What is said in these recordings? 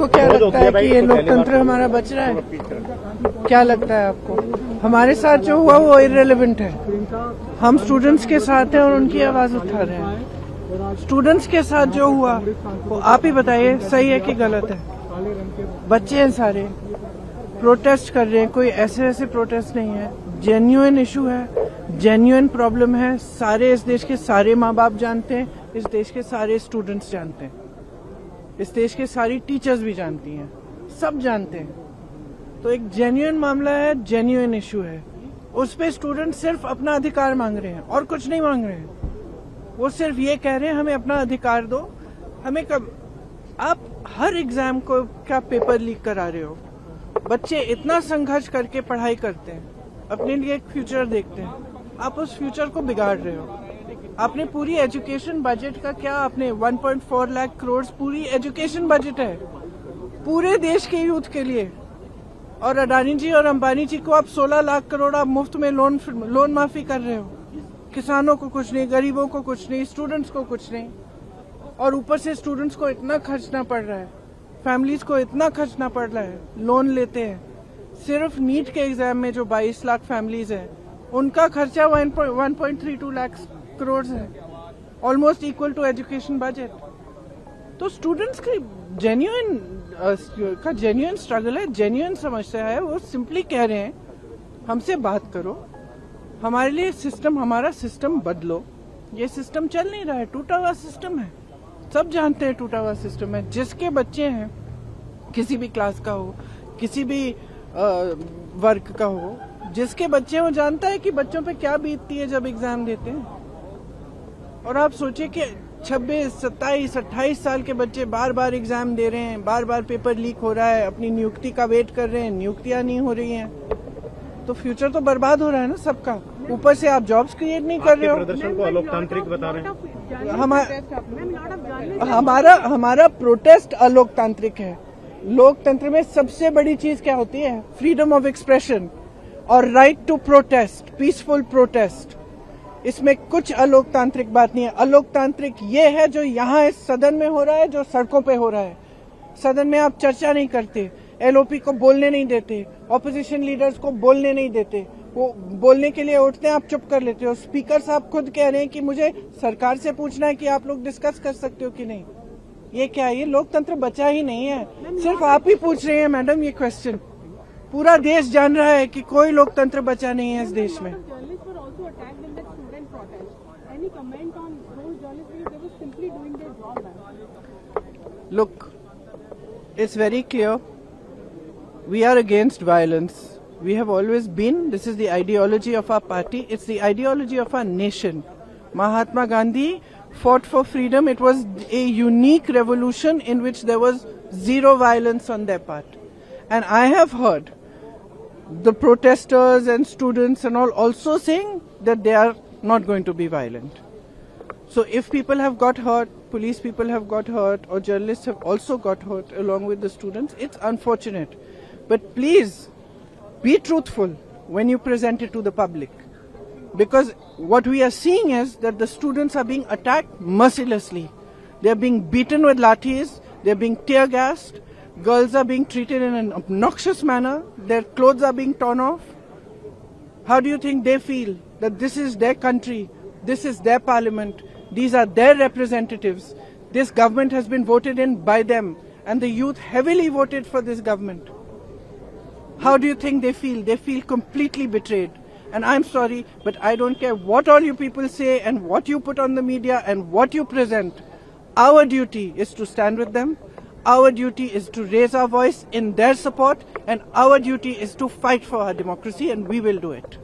आपको क्या लगता है कि ये लोकतंत्र हमारा बच रहा है? क्या लगता है आपको? हमारे साथ जो हुआ वो इररिलेवेंट है। हम स्टूडेंट्स के साथ हैं और उनकी आवाज उठा रहे हैं। स्टूडेंट्स के साथ जो हुआ वो आप ही बताइए, सही है कि गलत है? बच्चे हैं सारे, प्रोटेस्ट कर रहे हैं, कोई ऐसे ऐसे प्रोटेस्ट नहीं है, जेन्युइन इशू है, जेन्युइन प्रॉब्लम है। सारे इस देश के सारे माँ बाप जानते हैं, इस देश के सारे स्टूडेंट्स जानते हैं, इस देश के सारी टीचर्स भी जानती हैं, सब जानते हैं। तो एक जेन्युइन मामला है, जेन्युइन इशू है। उस पे स्टूडेंट सिर्फ अपना अधिकार मांग रहे हैं और कुछ नहीं मांग रहे हैं। वो सिर्फ ये कह रहे हैं हमें अपना अधिकार दो। हमें कब आप हर एग्जाम को क्या पेपर लीक करा रहे हो? बच्चे इतना संघर्ष करके पढ़ाई करते हैं, अपने लिए एक फ्यूचर देखते हैं, आप उस फ्यूचर को बिगाड़ रहे हो। आपने पूरी एजुकेशन बजट का क्या, आपने 1.4 लाख करोड़ पूरी एजुकेशन बजट है पूरे देश के यूथ के लिए, और अडानी जी और अंबानी जी को आप 16 लाख करोड़ आप मुफ्त में लोन माफी कर रहे हो। किसानों को कुछ नहीं, गरीबों को कुछ नहीं, स्टूडेंट्स को कुछ नहीं, और ऊपर से स्टूडेंट्स को इतना खर्चना पड़ रहा है, फैमिलीज को इतना खर्चना पड़ रहा है, लोन लेते हैं। सिर्फ नीट के एग्जाम में जो 22 लाख फैमिलीज हैं उनका खर्चा 1.32 लाख करोड़ है, almost equal to education budget. तो स्टूडेंट्स की जेन्युइन स्ट्रगल है, जेन्युइन समस्या है। वो सिंपली कह रहे हैं हमसे बात करो, हमारे लिए सिस्टम, हमारा सिस्टम बदलो। ये सिस्टम चल नहीं रहा है, टूटा हुआ सिस्टम है, सब जानते हैं टूटा हुआ सिस्टम है। जिसके बच्चे हैं, किसी भी क्लास का हो, किसी भी वर्ग का हो, जिसके बच्चे वो जानता है कि बच्चों पे क्या बीतती है जब एग्जाम देते हैं। और आप सोचिए कि 26, 27, 28 साल के बच्चे बार बार एग्जाम दे रहे हैं, बार बार पेपर लीक हो रहा है, अपनी नियुक्ति का वेट कर रहे हैं, नियुक्तियां नहीं हो रही हैं, तो फ्यूचर तो बर्बाद हो रहा है ना सबका। ऊपर से आप जॉब्स क्रिएट नहीं कर रहे हो। प्रदर्शन को अलोकतांत्रिक बता रहे हैं। हमारा प्रोटेस्ट अलोकतांत्रिक है। लोकतंत्र में सबसे बड़ी चीज क्या होती है? फ्रीडम ऑफ एक्सप्रेशन और right to protest, peaceful protest. इसमें कुछ अलोकतांत्रिक बात नहीं है। अलोकतांत्रिक ये है जो यहाँ इस सदन में हो रहा है, जो सड़कों पे हो रहा है। सदन में आप चर्चा नहीं करते, एलओपी को बोलने नहीं देते, ऑपोजिशन लीडर्स को बोलने नहीं देते, वो बोलने के लिए उठते हैं, आप चुप कर लेते हो। स्पीकर साहब खुद कह रहे हैं कि मुझे सरकार से पूछना है कि आप लोग डिस्कस कर सकते हो कि नहीं। ये क्या है? ये लोकतंत्र बचा ही नहीं है, सिर्फ आप ही पूछ रहे हैं मैडम ये क्वेश्चन। पूरा देश जान रहा है कि कोई लोकतंत्र बचा नहीं है इस देश में। Look, it's very clear. We are against violence. We have always been. This is the ideology of our party. It's the ideology of our nation. Mahatma Gandhi fought for freedom. It was a unique revolution in which there was zero violence on their part. And I have heard the protesters and students and all also saying that they are not going to be violent. So if people have got hurt, police people have got hurt, or journalists have also got hurt along with the students, it's unfortunate. But please be truthful when you present it to the public. Because what we are seeing is that the students are being attacked mercilessly. They are being beaten with lathis, they are being tear gassed, girls are being treated in an obnoxious manner, their clothes are being torn off. How do you think they feel that this is their country, this is their parliament, these are their representatives, this government has been voted in by them, and the youth heavily voted for this government? How do you think they feel? They feel completely betrayed. And I'm sorry, but I don't care what all you people say and what you put on the media and what you present. Our duty is to stand with them. Our duty is to raise our voice in their support, and our duty is to fight for our democracy, and we will do it.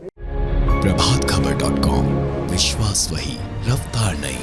प्रभातखबर.com, विश्वास वही, रफ्तार नहीं।